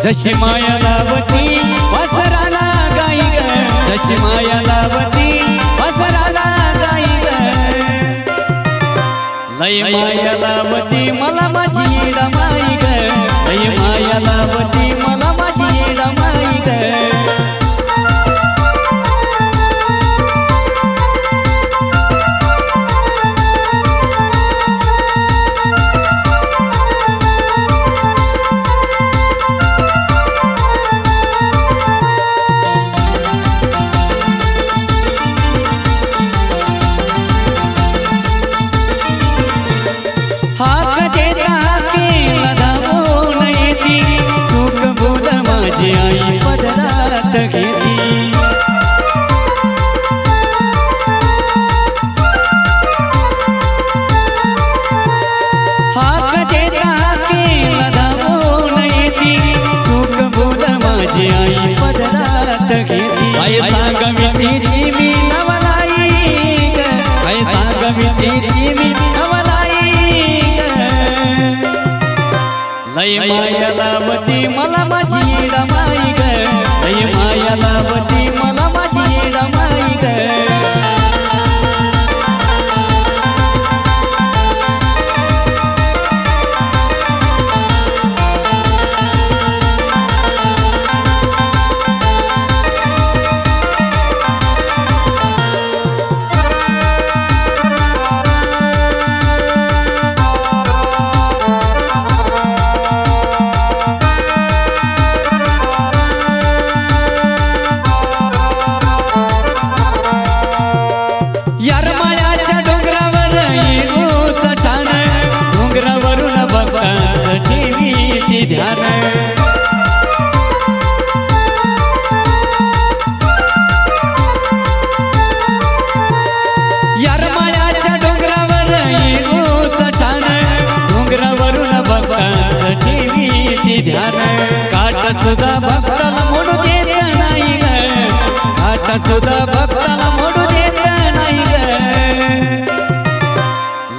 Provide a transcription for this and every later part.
जशी माया लावती वासराला गाई ग, जशी माया लावती वासराला गाई ग, लय माया लावती मला माझी रमाई ग, लय माया लावती मला माझी रमाई ग। हाक देता केला धावून येती, चूक भूल माझी आई पदरात घेती। हाक देता केला धावून येती, चूक भूल माझी आई पदरात घेती। आई सांग मी तिची मी नवलाई ग, आई सांग मी तिची मी लय माया लावती मला माझी रमाई ग, लय माया लावती मला माझी रमाई ग। यारमाळ्याच्या डोंगरावर येऊचं ठाण, डोंगरावरून भक्तांचं ठेवी ती ध्यान। यारमाळ्याच्या डोंगरावर येऊचं ठाण, डोंगरावरून भक्तांचं ठेवी ती ध्यान। काट सुद्धा भक्ताला मोडू देत नाही ग, काट सुद्धा भक्ताला मोडू देत नाही ग,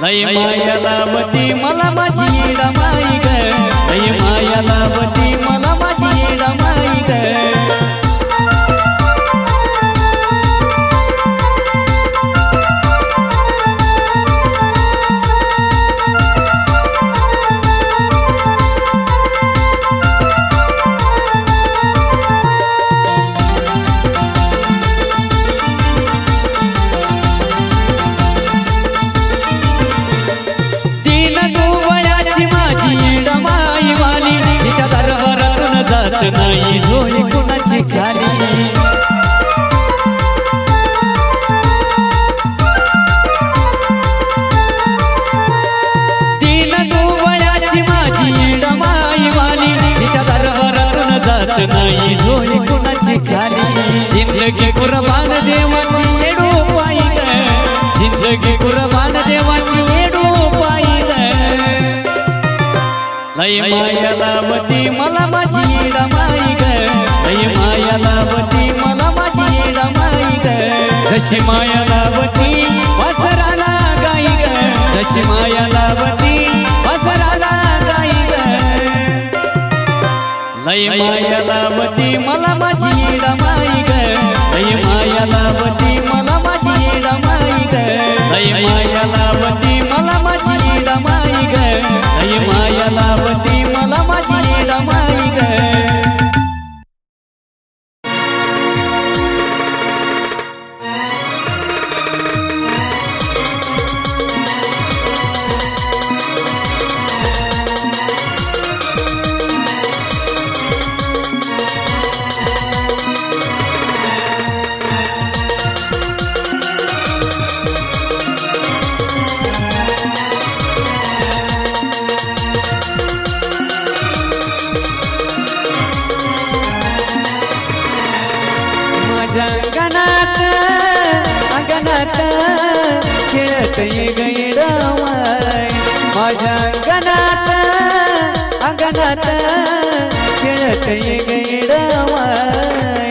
लय माया लावती मला माझी रमाई ग, लय माया लावती मला माझी रमाई ग। नाही झोळी कुणाची खाली, तीन दुबळ्याची माझी रमाई वाली, तिच्या दरबारातून जात नाही झोळी कुणाची खाली। जिंदगी कुर्बान देवाची येडू पायी ग, जिंदगी कुर्बान देवाची येडू पायी ग, लय माया लावती मला माझी रमाई ग, लय माया लावती मला माझी रमाई ग। जशी माया लावती वासराला गाई ग, जशी माया लावती वासराला गाई ग, लय माया लावती मला माझी रमाई ग, लय माया लावती मला माझी रमाई ग, लय माया लावती मला माझी रमाई ग, लय माया लावती मला माझी रमाई ग। अंगणात खेळत ये गैरावाय, माझ्या अंगणात खेळत ये गैरावाय।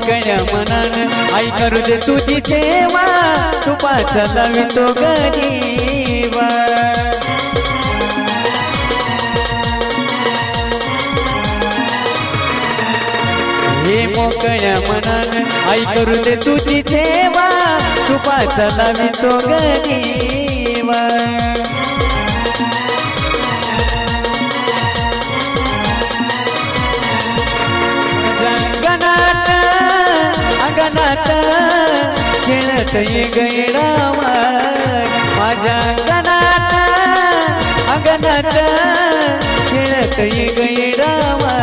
मोकळ्या मनान आई करू दे तुझी सेवा तुपाचा लावितो गरीबा हे मोकळ्या मनान आई करू दे तुझी सेवा तुपाचा लावितो गरीबा अंगणात खेळत ये गैरावा माझ्या अंगणात खेळत ये गैरावा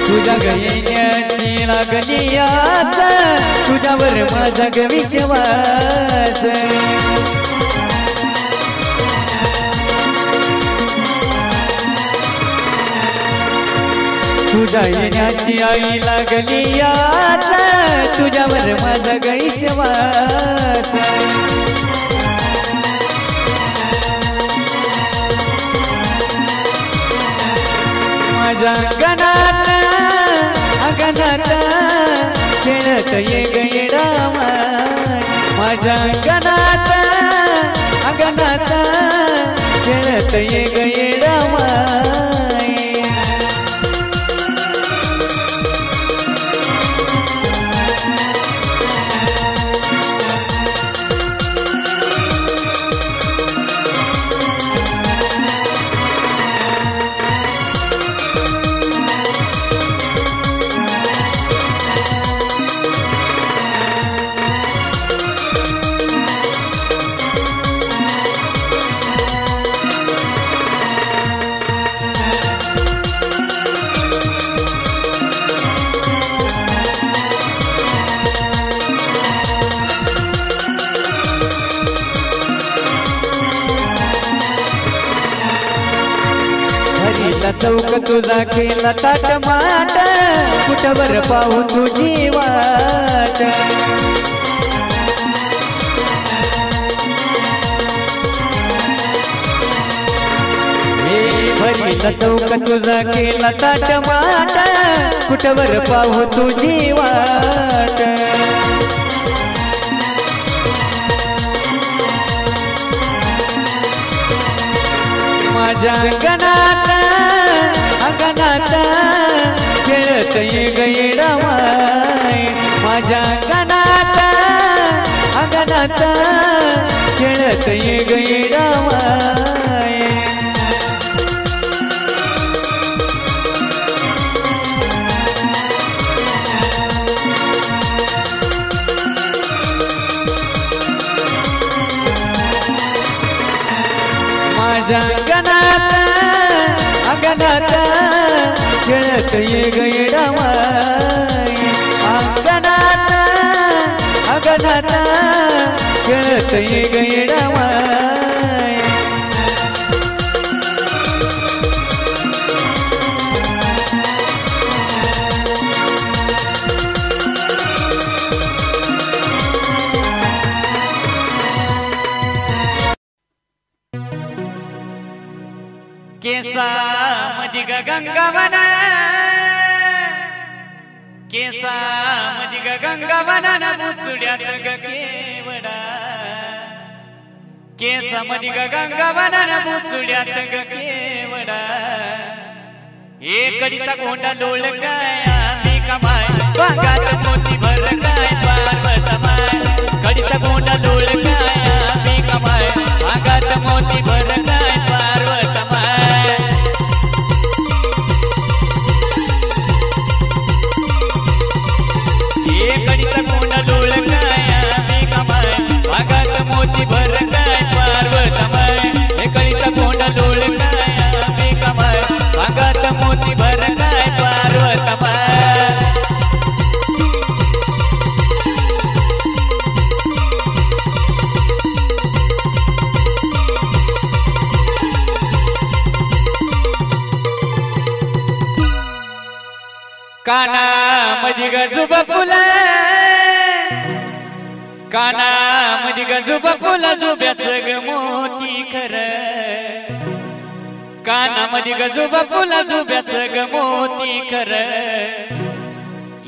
तुझ्या येण्याची लागली आता तुझ्यावर माझा विश्वास तुझ्या येण्याची आई लागली आता तुझ्यावर माझा विश्वास माझ्या अंगणात खेळत ये गैरावा माझ्या अंगणात खेळत ये गैरावा चौक तुझा केला ताट माट कुठवर पाहू तुझी वाट भरीला चौक तुझा केला ताट माट कुठवर पाहू तुझी वाट माझ्या अंगणात खेळत ये गैरावा माझ्या अंगणात खेळत ये गैरावा माझ्या अंगणात खेळत ये गैरावा अंगणात खेळत ये गैरावा केसामधी गंगावन केसामधी गंगावन बुचुड्यात केवडा केसामधी गंगावन बुचुड्यात केवडा एकडीचा गोंडा लोळ काय आम्ही कमाय बागात मोती भर काय पार्वतमाय कडीचा गोंडा लोळ काय आम्ही कमाय बागात मोती भर काय पार्वतमाय एकडीचा गोंडा लोळ काना मधी गजुब फुल काना मधी गजुब फुल जुब्याचं ग मोती खर काना मधी गजुब फुल जुब्याचं ग मोती खर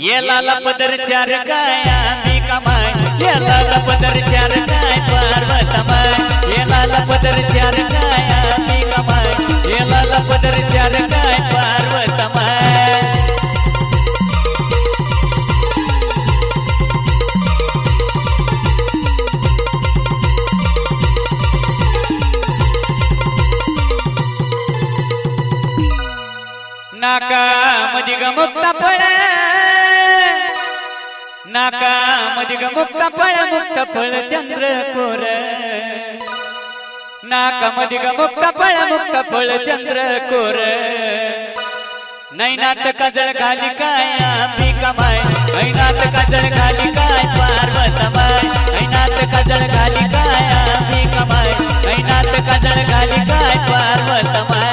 येला पदर चार काय आम्ही कमाय येला पदर चार काय पार्वतमाय येला पदर चार काय आम्ही कमाय येला पदर चार काय पार्वतमाय नाका मधी ग मुक्ता फळ नाका मधी ग मुक्ता फळ चंद्र कोर नाका मधी ग मुक्ता फळ चंद्र कोर नैनात काजळ घाली काय आम्ही कमाय नैनात काजळ घाली काय पार्वतमाय नैनात काजळ घाली काय आम्ही कमाय नैनात काजळ घाली काय पार्वतमाय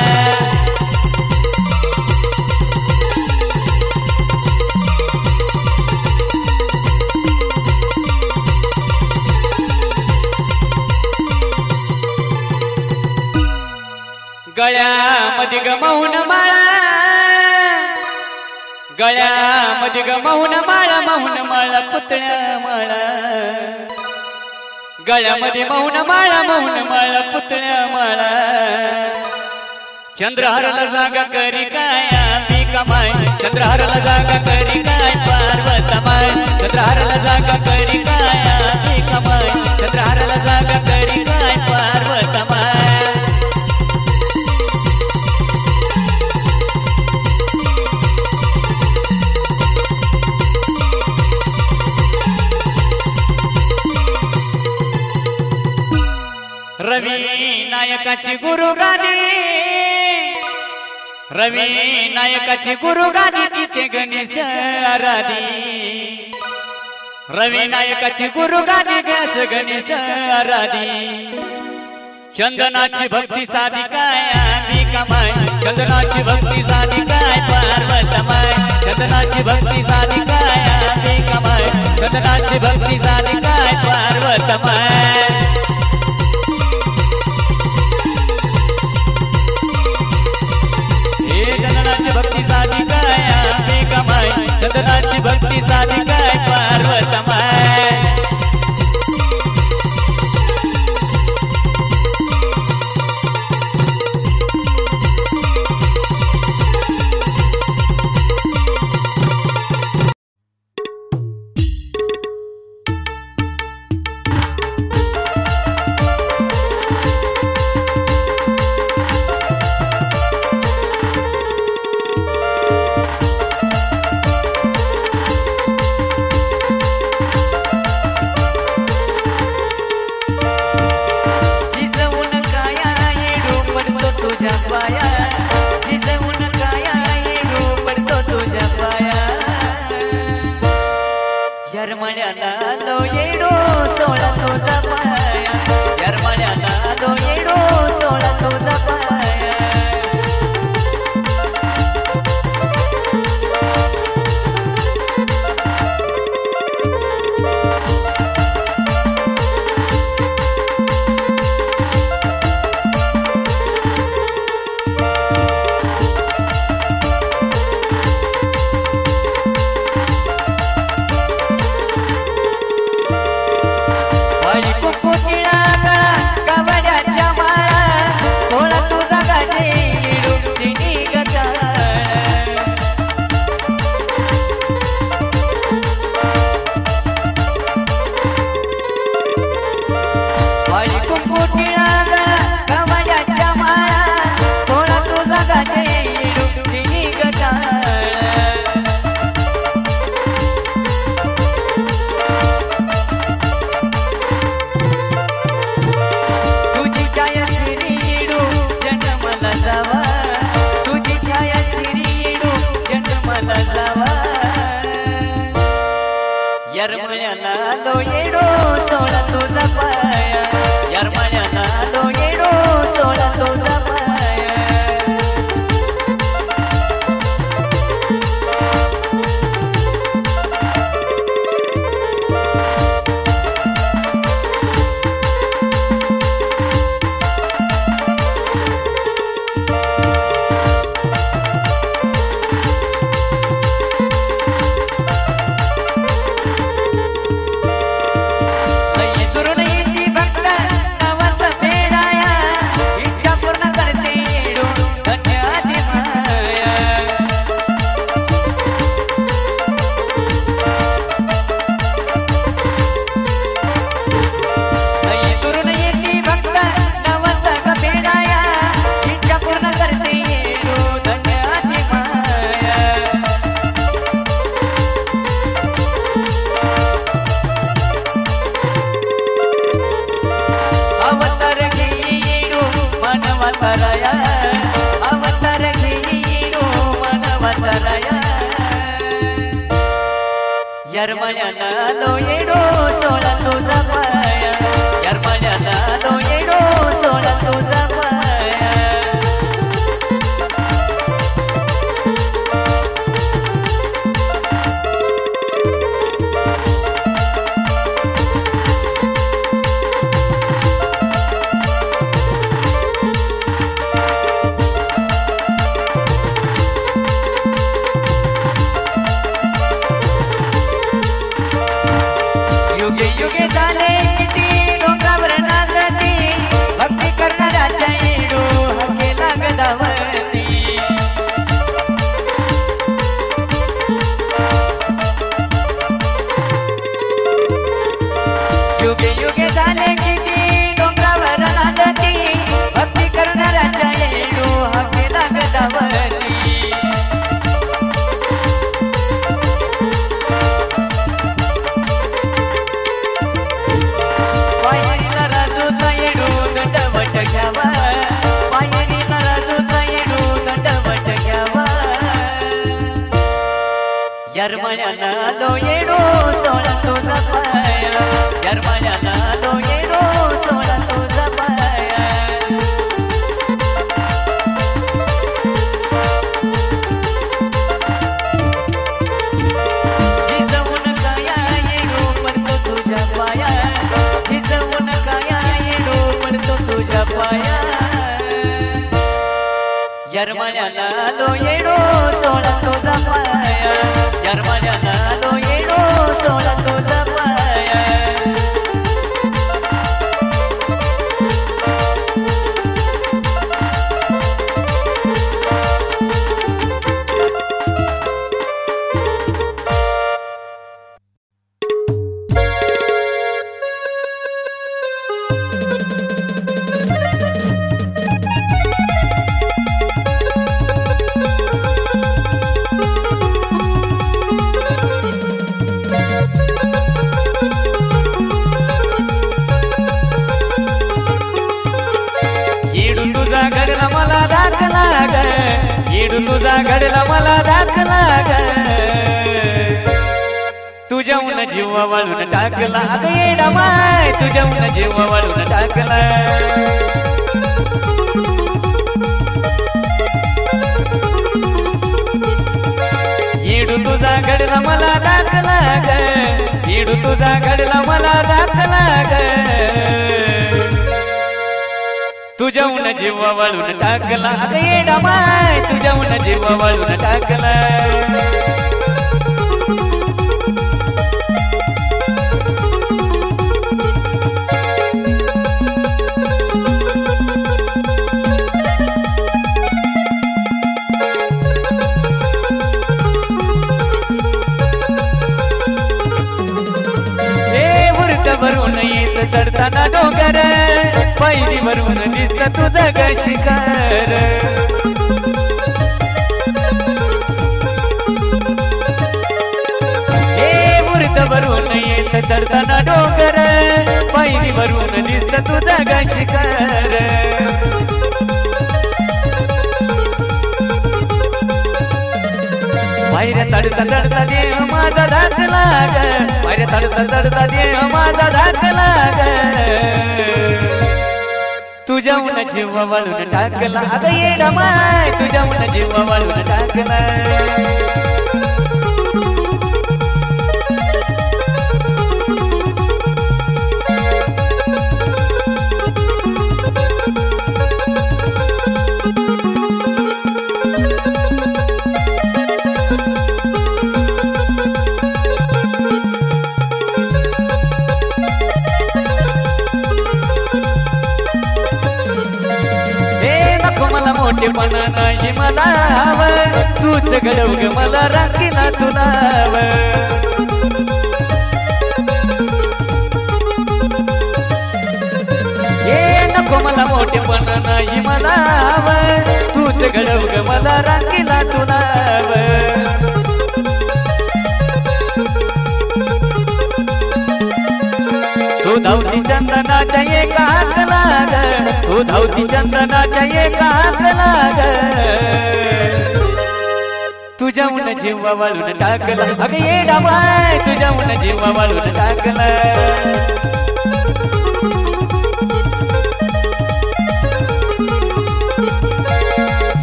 गळ्यामध्ये गमवून माळा गळ्यामध्ये गमवून माळा पुतळ्या माळा गळ्यामध्ये मौन माळा पुतळ्या माळा चंद्रहाराला जागा करी काय आम्ही कमाय चंद्रहाराला जागा करी काय पार्वतमाय चंद्रहाराला जागा करी काय आम्ही कमाय चंद्रहाराला जागा करी काय पार्वतमाय रवी नायकाची गुरुगादी रवी नायकाची गुरुगादी तिथे गणेश आराधी रवी नायकाची गुरुगादी गॅस गणेश आराधी चंदनाची भक्ती साधी काय आम्ही कमाय चंदनाची भक्ती साधी काय पार्वतमाय चंदनाची भक्ती साधी काय आम्ही कमाय चंदनाची भक्ती साधी काय पार्वतमाय चंदनाची भक्ती साधी काय आम्ही कमाय चंदनाची भक्ती साधी काय पार्वतमाय यरमण्याला लो येडो सोळा तुझा पाया यरमण्याला लो येडो सोळा तुझा पाया यरमण्याला लो येडो सोळा तुझा पाया यरमण्याला लो येडो सोळा तुझा पाया यरमण्याला लो येडो सोळा तुझा पाया यरमण्याला लो येडो सोळा तुझा पाया युगे युगे झाले किती डोंगरावर नाचती भक्ती करणाऱ्याच्या येडो हकेला गदावती युगे युगे झाले किती डोंगरावर नाचती भक्ती करणाऱ्याच्या येडो हकेला गदावती यरमण्याला लो येडो सोळा तुझा पाया यरमण्याला लो येडो सोळा तुझा पाया झिजवून काया येडो पडतो तुझ्या पाया झिजवून काया येडो पडतो तुझ्या पाया यरमण्याला लो येडो सोळा तुझा पाया यरमण्याला लो येडो सोळा तुझा पाया घडला मला दाखला ग येडू तुझा घडला मला दाखला ग तुझ्याहून जीव वाळून टाकला अग येडा माय तुझ्याहून जीव वाळून टाकला येडू तुझा घडला मला दाखला ग येडू तुझा घडला मला दाखला ग तुझ्याहून जीव वाळून टाकला अग येडा माय तुझ्याहून जीव वाळून टाकला वरून येत चढताना डोंगर पहिली वरून दिसत तुझं ग शिखर हे मूर्त वरून येत चढताना डोंगर पहिली वरून दिसत तुझं ग शिखर बाहेर चढता चढता देव माझा दाखला ग बाहेर चढता चढता देव माझा दाखला ग तुझ्याहून जीव वाळून टाकला अग येडा माय तुझ्याहून जीव वाळून टाकला मोठेपणा नाही मला हवं तूच घडव ग मला राखीला तुला हे नको मला मोठेपणा नाही मला हवं तूच घडव ग मला राखीला तुला तू धावती चंदनाच्या एका हातला ग तू धावती चंदनाच्या एका हातला ग तुझ्याहून जीव वाळून टाकला अगं येडा माय तुझ्याहून जीव वाळून टाकला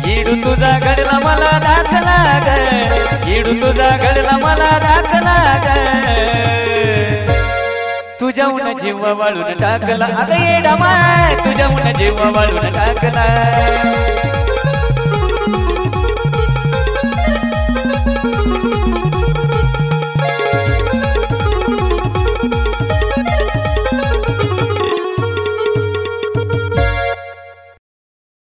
येडू तुझा घडला मला दाखला ग येडू तुझा घडला मला दाखला ग तुझ्याहून जीव वाळून टाकला अगं येडा माय तुझ्याहून जीव वाळून टाकला